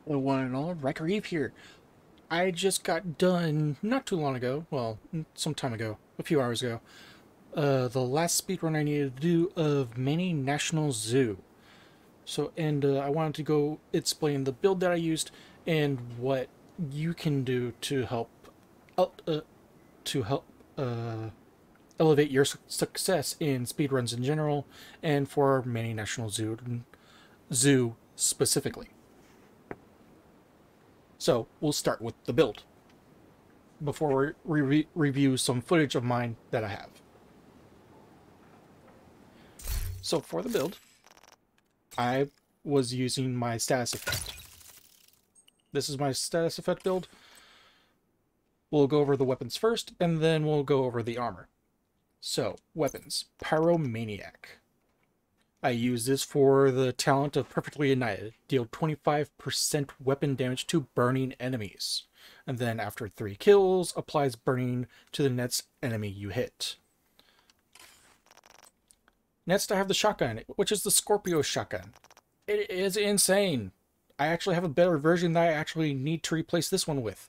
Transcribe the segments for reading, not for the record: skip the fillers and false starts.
The one and all, Ryker Eve here. I just got done not too long ago, well, some time ago, a few hours ago, the last speedrun I needed to do of Many National Zoo. I wanted to go explain the build that I used and what you can do to help, el- uh, to help elevate your success in speedruns in general, and for Many National Zoo specifically. So we'll start with the build before we review some footage of mine that I have. So for the build, I was using my status effect. This is my status effect build. We'll go over the weapons first, and then we'll go over the armor. So, weapons. Pyromaniac. I use this for the talent of Perfectly Ignited. Deal 25% weapon damage to burning enemies. And then after 3 kills, applies burning to the next enemy you hit. Next, I have the shotgun, which is the Scorpio Shotgun. It is insane. I actually have a better version that I actually need to replace this one with.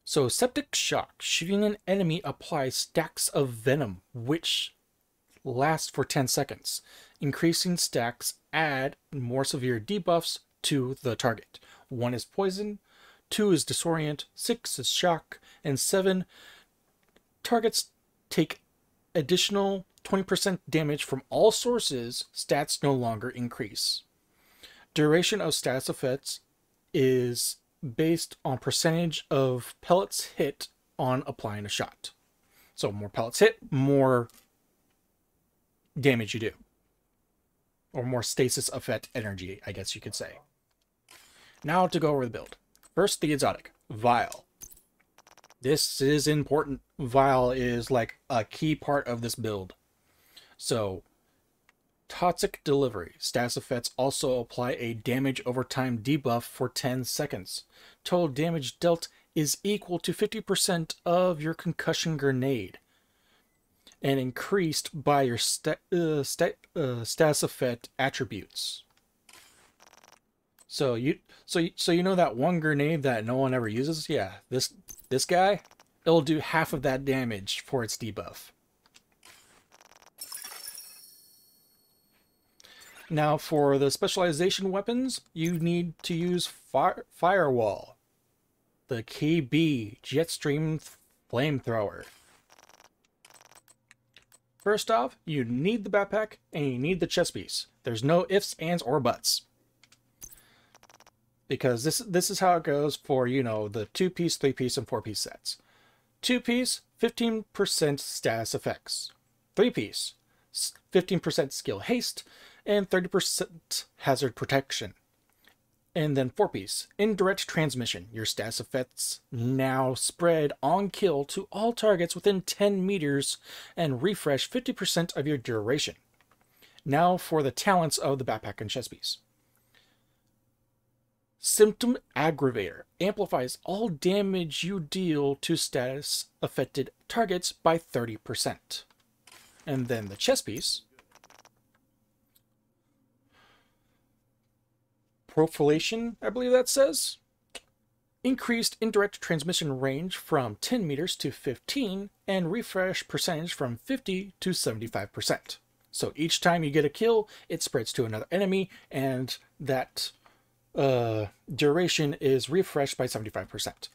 So, Septic Shock. Shooting an enemy applies stacks of venom, which last for 10 seconds. Increasing stacks add more severe debuffs to the target. 1 is poison, 2 is disorient, 6 is shock, and 7 targets take additional 20% damage from all sources. Stats no longer increase. Duration of status effects is based on percentage of pellets hit on applying a shot. So more pellets hit, more damage you do. Or more stasis effect energy, I guess you could say. Now to go over the build. First, the exotic, Vial. This is important. Vial is like a key part of this build. So, Toxic Delivery. Status effects also apply a damage over time debuff for 10 seconds. Total damage dealt is equal to 50% of your concussion grenade, and increased by your status effect attributes. So you know that one grenade that no one ever uses? Yeah, this guy, it'll do half of that damage for its debuff. Now for the specialization weapons, you need to use Firewall, the KB Jetstream Flamethrower. First off, you need the backpack and you need the chest piece. There's no ifs, ands, or buts. Because this is how it goes for, you know, the 2-piece, 3-piece, and 4-piece sets. 2-piece, 15% status effects. 3-piece, 15% skill haste, and 30% hazard protection. And then 4-piece, indirect transmission. Your status effects now spread on kill to all targets within 10 meters and refresh 50% of your duration. Now for the talents of the backpack and chest piece. Symptom Aggravator amplifies all damage you deal to status affected targets by 30%. And then the chest piece. Profilation, I believe that says. Increased indirect transmission range from 10 meters to 15, and refresh percentage from 50 to 75%. So each time you get a kill, it spreads to another enemy, and that duration is refreshed by 75%.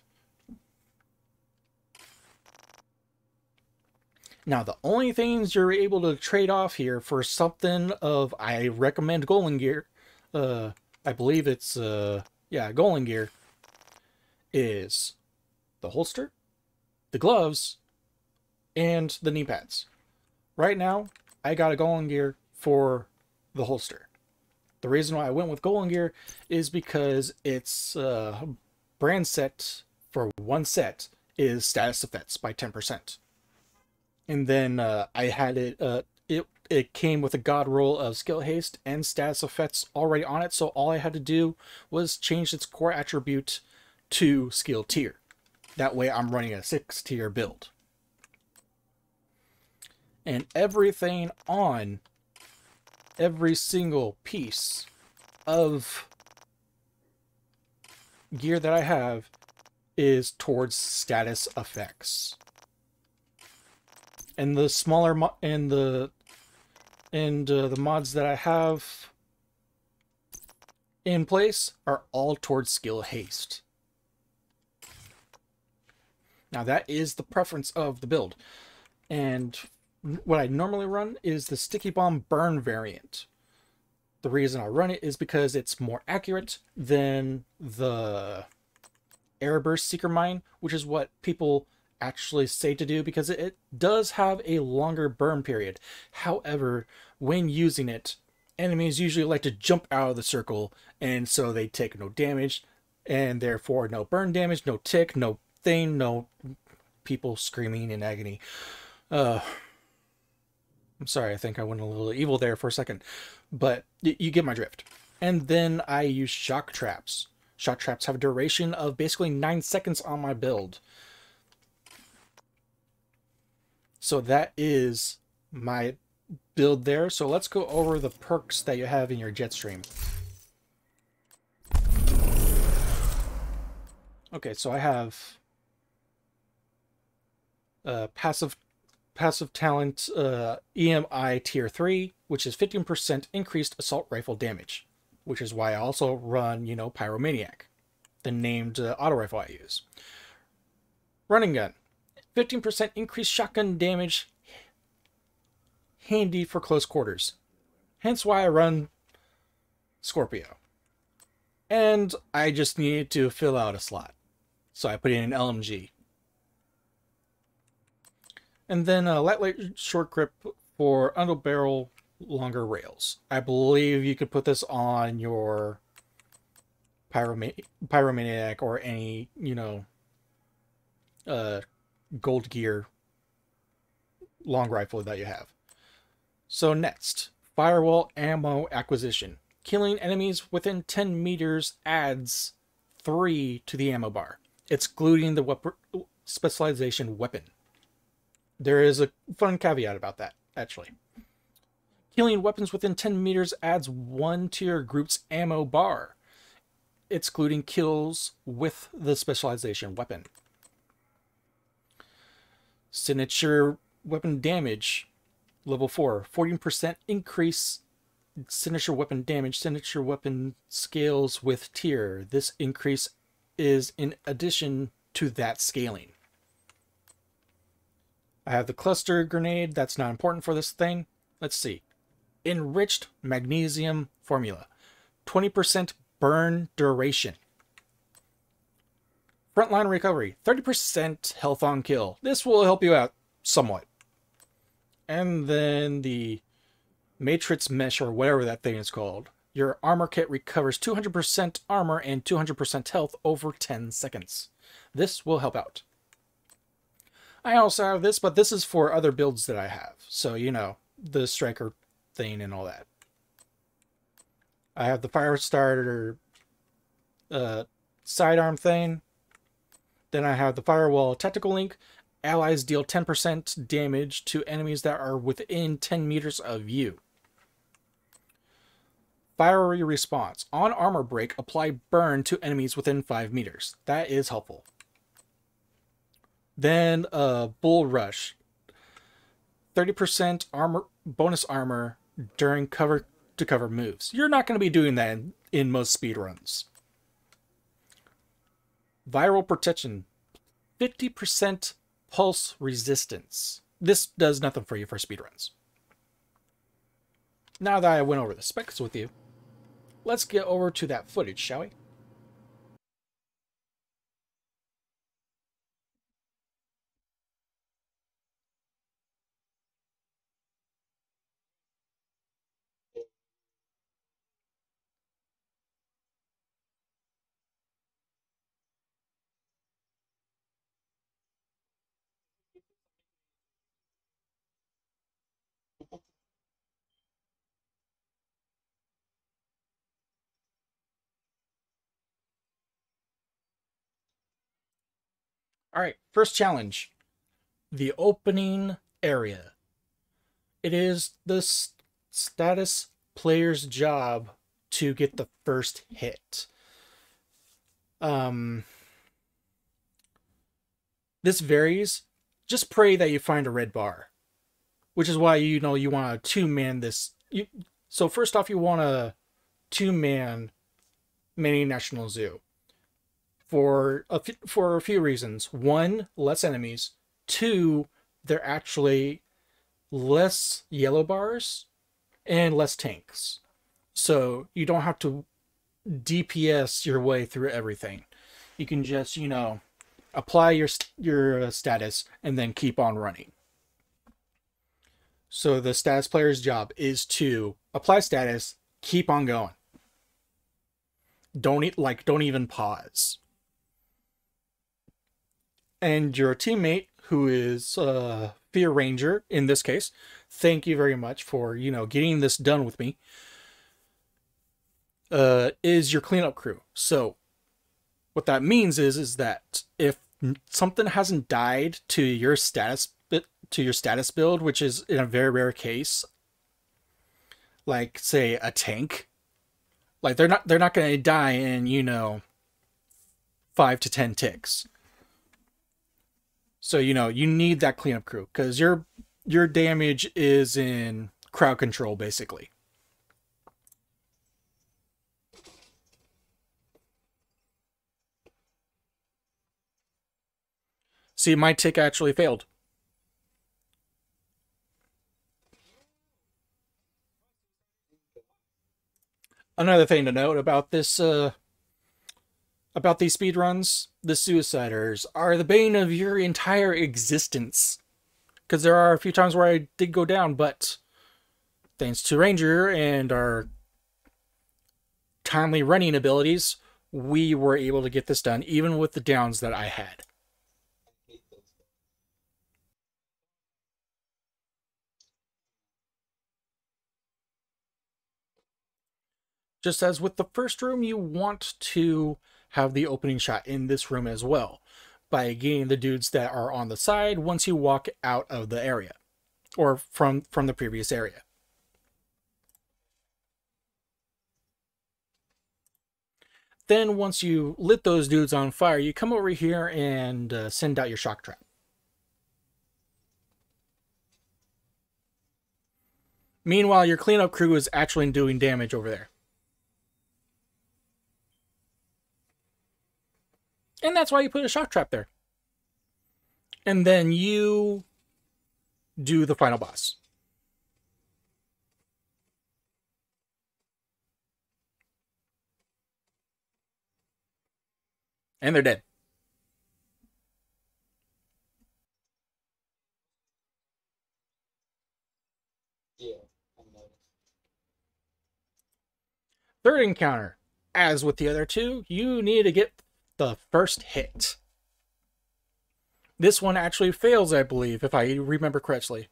Now, the only things you're able to trade off here for something of, I recommend Golden Gear, I believe it's, Golden Gear, is the holster, the gloves, and the knee pads. Right now, I got a Golden Gear for the holster. The reason why I went with Golden Gear is because its brand set for one set is status effects by 10%. And then I had it came with a god roll of skill haste and status effects already on it, so all I had to do was change its core attribute to skill tier. That way I'm running a 6-tier build. And everything on every single piece of gear that I have is towards status effects. And the smaller the mods that I have in place are all towards skill haste. Now that is the preference of the build. And what I normally run is the Sticky Bomb Burn variant. The reason I run it is because it's more accurate than the Airburst Seeker Mine, which is what people actually say to do because it does have a longer burn period. However, when using it, enemies usually like to jump out of the circle, and so they take no damage, and therefore no burn damage, no tick, no thing, no people screaming in agony. I'm sorry, I think I went a little evil there for a second, but you get my drift. And then I use shock traps. Shock traps have a duration of basically 9 seconds on my build. So that is my build there. So let's go over the perks that you have in your Jetstream. Okay, so I have passive talent EMI tier 3, which is 15% increased assault rifle damage, which is why I also run, Pyromaniac, the named auto rifle I use. Running gun, 15% increased shotgun damage, handy for close quarters. Hence why I run Scorpio. And I just needed to fill out a slot, so I put in an LMG. And then a light short grip for underbarrel longer rails. I believe you could put this on your Pyromaniac or any, gold gear long rifle that you have. So next, Firewall ammo acquisition. Killing enemies within 10 meters adds 3 to the ammo bar, excluding the specialization weapon. There is a fun caveat about that, actually. Killing weapons within 10 meters adds 1 to your group's ammo bar, excluding kills with the specialization weapon. Signature weapon damage, level 4, 14% increase signature weapon damage, signature weapon scales with tier. This increase is in addition to that scaling. I have the cluster grenade. That's not important for this thing. Let's see. Enriched magnesium formula. 20% burn duration. Frontline recovery. 30% health on kill. This will help you out somewhat. And then the matrix mesh, or whatever that thing is called. Your armor kit recovers 200% armor and 200% health over 10 seconds. This will help out. I also have this, but this is for other builds that I have. So, the striker thing and all that. I have the fire starter sidearm thing. Then I have the Firewall tactical link. Allies deal 10% damage to enemies that are within 10 meters of you. Fiery response. On armor break, apply burn to enemies within 5 meters. That is helpful. Then Bull Rush. 30% armor, bonus armor during cover-to-cover moves. You're not going to be doing that in most speedruns. Viral Protection. 50% pulse resistance. This does nothing for you for speedruns. Now that I went over the specs with you, let's get over to that footage, shall we? Alright, first challenge. The opening area. It is the status player's job to get the first hit. Um, this varies. Just pray that you find a red bar, which is why you want to two-man this. So first off, you want to two-man Mini National Zoo for a few reasons. One, less enemies. Two, they're actually less yellow bars and less tanks. So you don't have to DPS your way through everything. You can just, apply your status and then keep on running. So the status player's job is to apply status, keep on going. Don't even pause. And your teammate, who is Fear Ranger in this case, thank you very much for getting this done with me. Is your cleanup crew. So what that means is that if something hasn't died to your status build, which is in a very rare case, like say a tank, like they're not going to die in 5 to 10 ticks. So you need that cleanup crew because your damage is in crowd control basically. See, my tick actually failed. Another thing to note about this, about these speedruns, the suiciders are the bane of your entire existence. Because there are a few times where I did go down, but thanks to Ranger and our timely running abilities, we were able to get this done, even with the downs that I had. Just as with the first room, you want to have the opening shot in this room as well, by getting the dudes that are on the side once you walk out of the area, or from the previous area. Then once you lit those dudes on fire, you come over here and send out your shock trap. Meanwhile, your cleanup crew is actually doing damage over there. And that's why you put a shock trap there. And then you do the final boss. And they're dead. Yeah. Third encounter. As with the other two, you need to get the first hit. This one actually fails, I believe, if I remember correctly.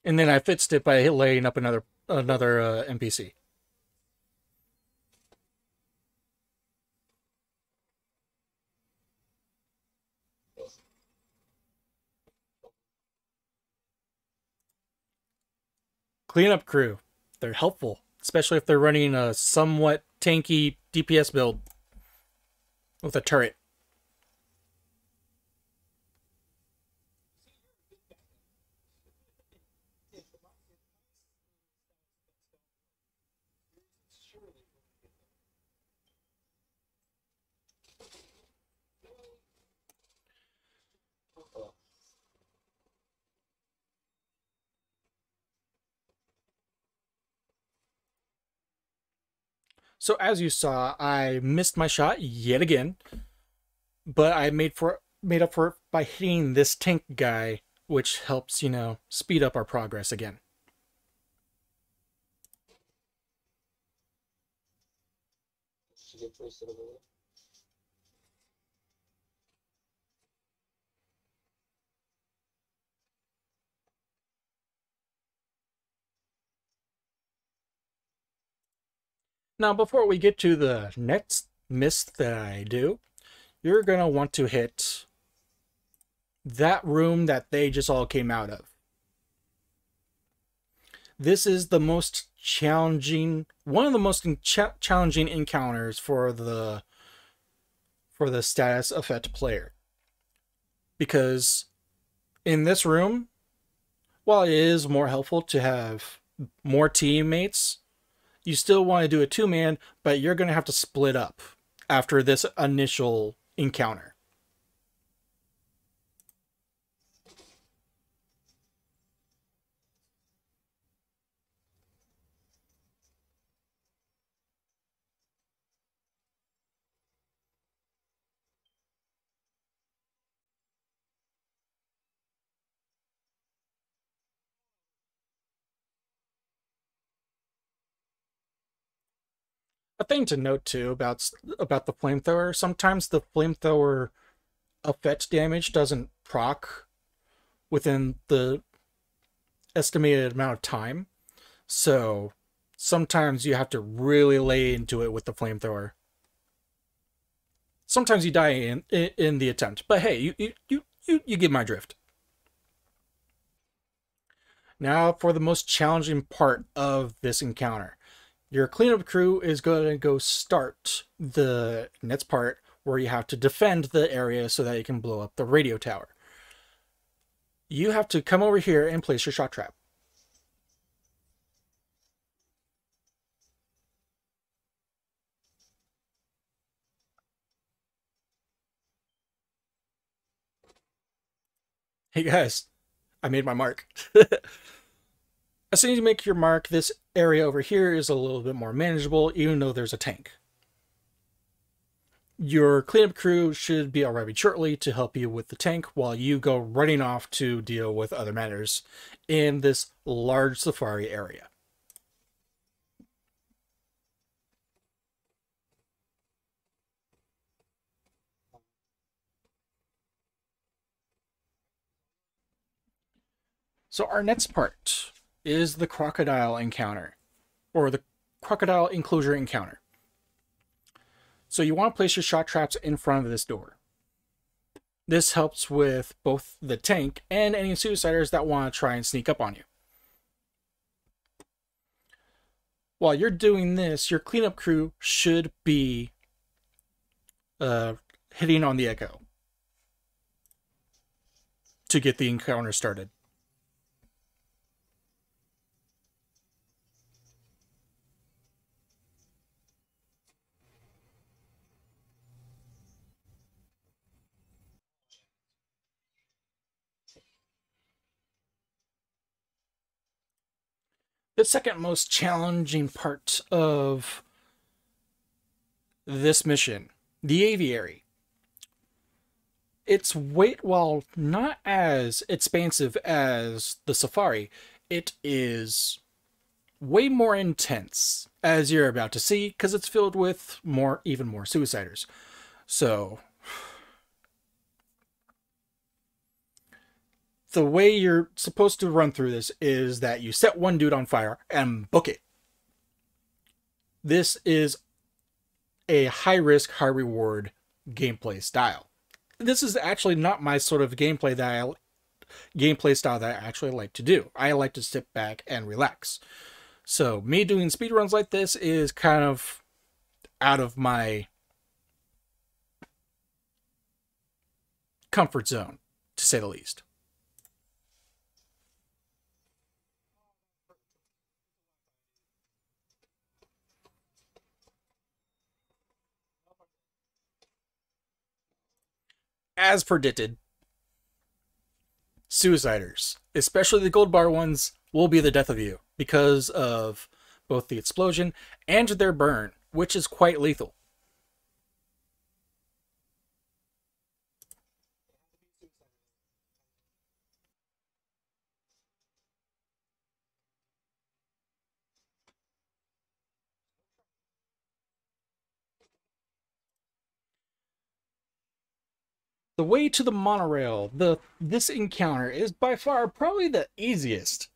And then I fixed it by laying up another NPC. Cleanup crew. They're helpful, especially if they're running a somewhat tanky DPS build with a turret. So as you saw, I missed my shot yet again, but I made up for it by hitting this tank guy, which helps, speed up our progress again. Now, before we get to the next miss that I do, you're going to want to hit that room that they just all came out of. This is the most challenging, one of the most challenging encounters for the status effect player. Because in this room, while it is more helpful to have more teammates, you still want to do a 2-man, but you're going to have to split up after this initial encounter. A thing to note too about the flamethrower, sometimes the flamethrower effect damage doesn't proc within the estimated amount of time. So sometimes you have to really lay into it with the flamethrower. Sometimes you die in the attempt, but hey, you get my drift. Now for the most challenging part of this encounter. Your cleanup crew is going to go start the next part where you have to defend the area so that you can blow up the radio tower. You have to come over here and place your shot trap. Hey guys, I made my mark. As soon as you make your mark, this area over here is a little bit more manageable, even though there's a tank. Your cleanup crew should be arriving shortly to help you with the tank while you go running off to deal with other matters in this large safari area. So our next part is the Crocodile Encounter, or the Crocodile Enclosure Encounter. So you want to place your shot traps in front of this door. This helps with both the tank and any suiciders that want to try and sneak up on you. While you're doing this, your cleanup crew should be hitting on the echo to get the encounter started. The second most challenging part of this mission, the aviary. Its weight, while not as expansive as the safari, it is way more intense, as you're about to see, because it's filled with even more suiciders. So the way you're supposed to run through this is that you set one dude on fire and book it. This is a high risk, high reward gameplay style. This is actually not my sort of gameplay style that I actually like to do. I like to sit back and relax. So me doing speedruns like this is kind of out of my comfort zone, to say the least. As predicted, suiciders, especially the gold bar ones, will be the death of you because of both the explosion and their burn, which is quite lethal. The way to the monorail, this encounter is by far probably the easiest,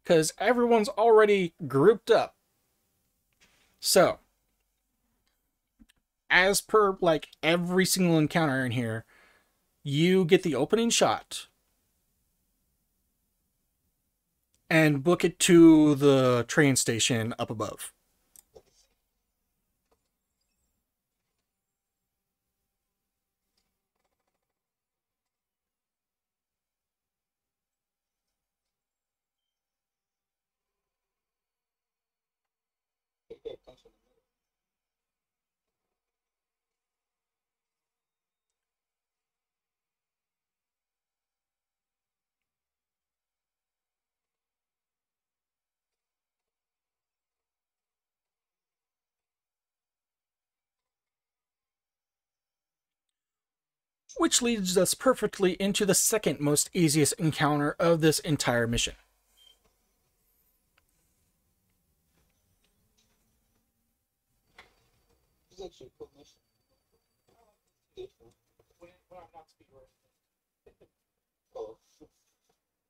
because everyone's already grouped up. So, as per like every single encounter in here, you get the opening shot and book it to the train station up above. Which leads us perfectly into the second most easiest encounter of this entire mission.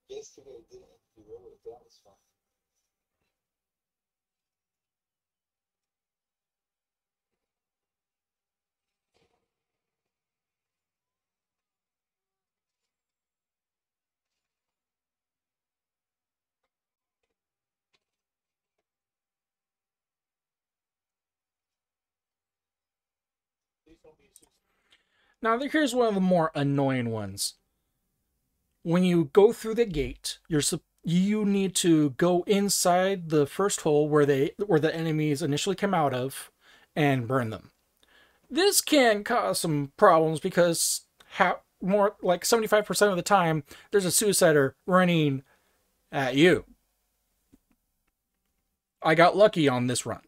Yesterday I did it. That was fun. Now, here's one of the more annoying ones. When you go through the gate, you need to go inside the first hole where the enemies initially come out of and burn them. This can cause some problems because more like 75% of the time there's a suicider running at you. I got lucky on this run.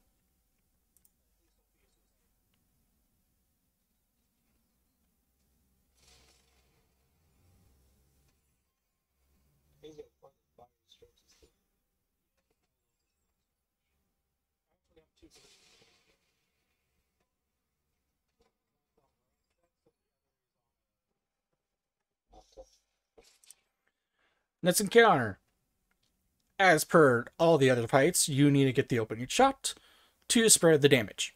Next encounter. As per all the other fights, you need to get the opening shot to spread the damage.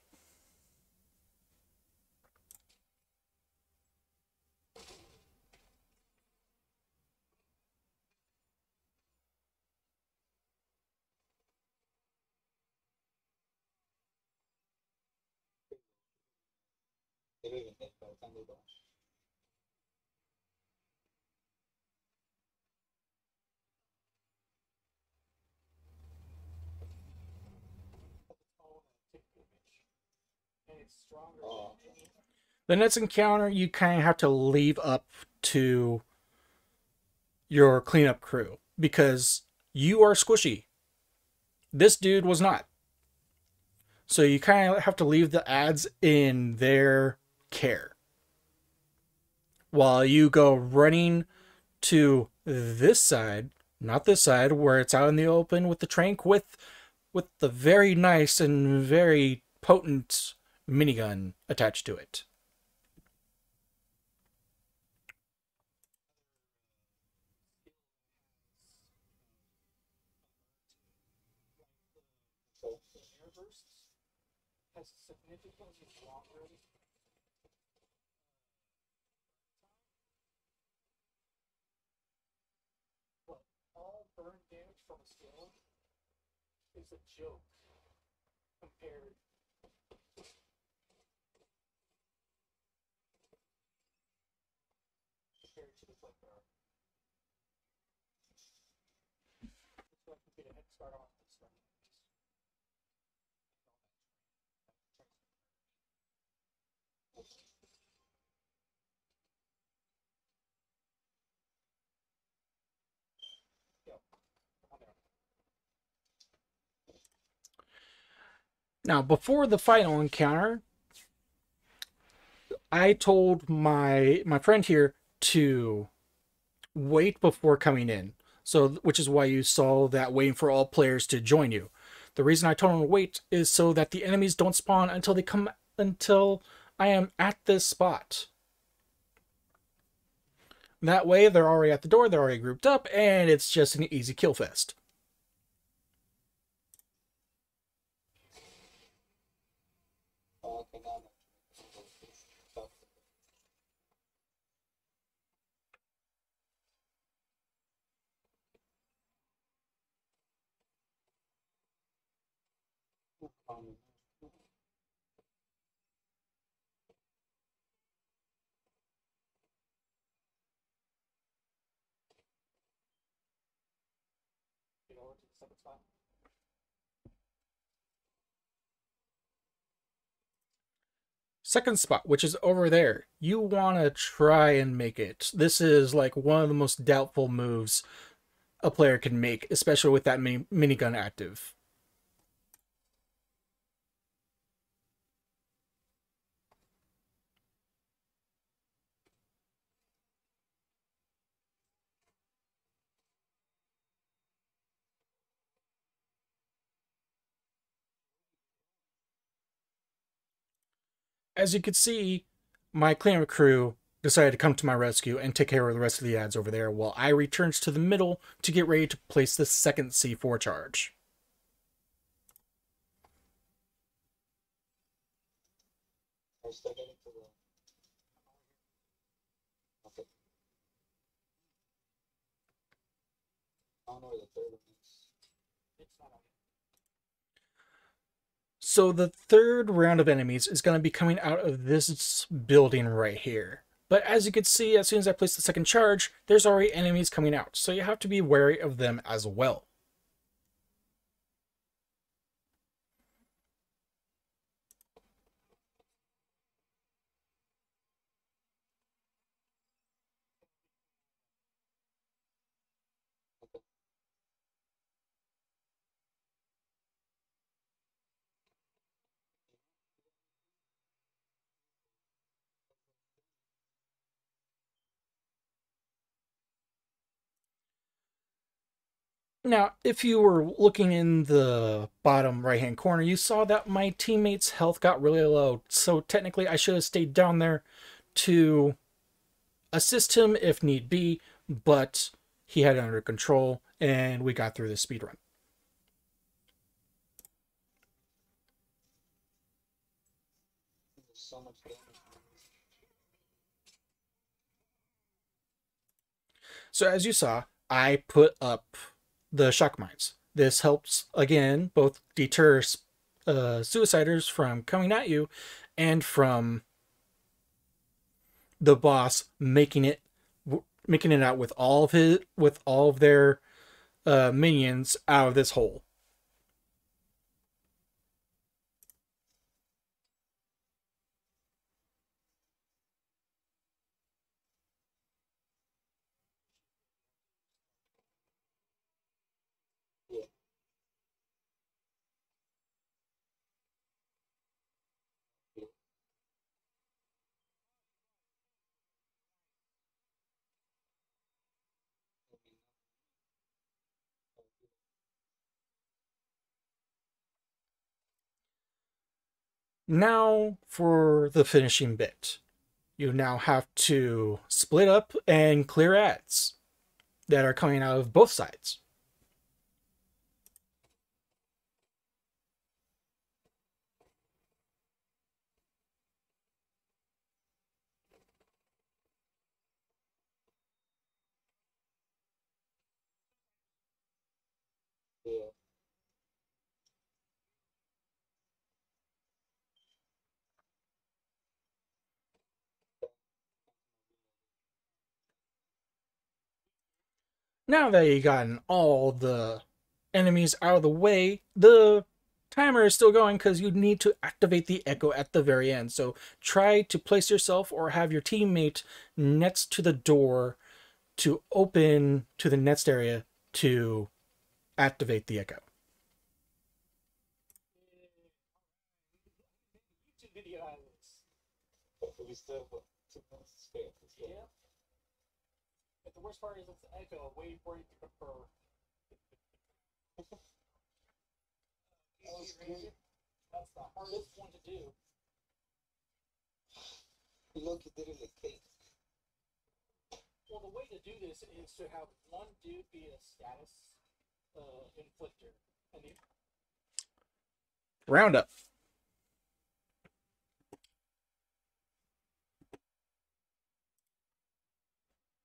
The next encounter, you kind of have to leave up to your cleanup crew because you are squishy. This dude was not. So you kind of have to leave the ads in their care. While you go running to this side, not this side, where it's out in the open with the trank with the very nice and very potent minigun attached to it. All burn damage from a skill is a joke compared to the flamethrower. So I can get a head start on this one. Now, before the final encounter, I told my friend here to wait before coming in. So, which is why you saw that waiting for all players to join you. The reason I told him to wait is so that the enemies don't spawn until I am at this spot. That way, they're already at the door, they're already grouped up, and it's just an easy kill fest. Get over to the second spot. Second spot, which is over there. You want to try and make it. This is like one of the most doubtful moves a player can make, especially with that minigun active. As you can see, my clan crew decided to come to my rescue and take care of the rest of the ads over there while I returns to the middle to get ready to place the second C4 charge. Are still getting to the. Okay. I don't know where the third one is. It's not on. So the third round of enemies is going to be coming out of this building right here. But as you can see, as soon as I place the second charge, there's already enemies coming out. So you have to be wary of them as well. Now, if you were looking in the bottom right-hand corner, you saw that my teammate's health got really low. So technically, I should have stayed down there to assist him if need be, but he had it under control, and we got through the speedrun. There's so much damage. So as you saw, I put up the shock mines. This helps, again, both deter suiciders from coming at you and from the boss making it out with all of their minions out of this hole. Yeah. Yeah. Now for the finishing bit. You now have to split up and clear ads that are coming out of both sides. Yeah. Now that you've gotten all the enemies out of the way, the timer is still going because you need to activate the echo at the very end. So try to place yourself or have your teammate next to the door to open to the next area to activate the echo. YouTube video highlights. But we still have what, 2 minutes to spare. Let's go. Yeah. But the worst part is it's the echo waiting for you to confer. That was great. That's the hardest one to do. Look, you did it like cake. Well, the way to do this is to have one dude be a status inflictor. And the roundup.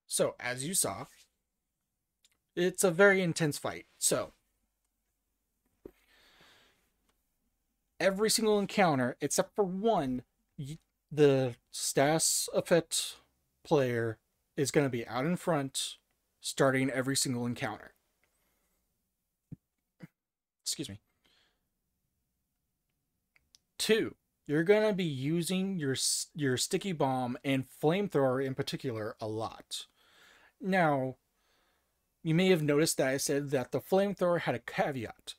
So, as you saw, it's a very intense fight. So, every single encounter, except for one, the status effect player is going to be out in front, starting every single encounter. Excuse me. 2, you're going to be using your sticky bomb and flamethrower in particular a lot. Now, you may have noticed that I said that the flamethrower had a caveat.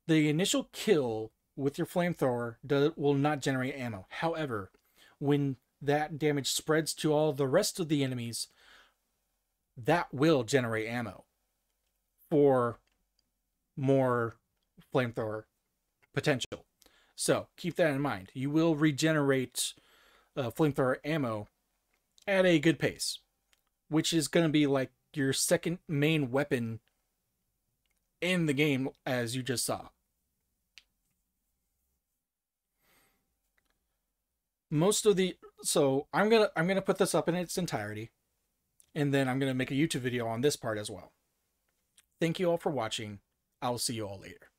The initial kill with your flamethrower will not generate ammo. However, when that damage spreads to all the rest of the enemies, that will generate ammo for more flamethrower potential. So keep that in mind. You will regenerate flamethrower ammo at a good pace, which is going to be like your second main weapon in the game, as you just saw. So I'm gonna put this up in its entirety, and then I'm gonna make a YouTube video on this part as well. Thank you all for watching. I'll see you all later.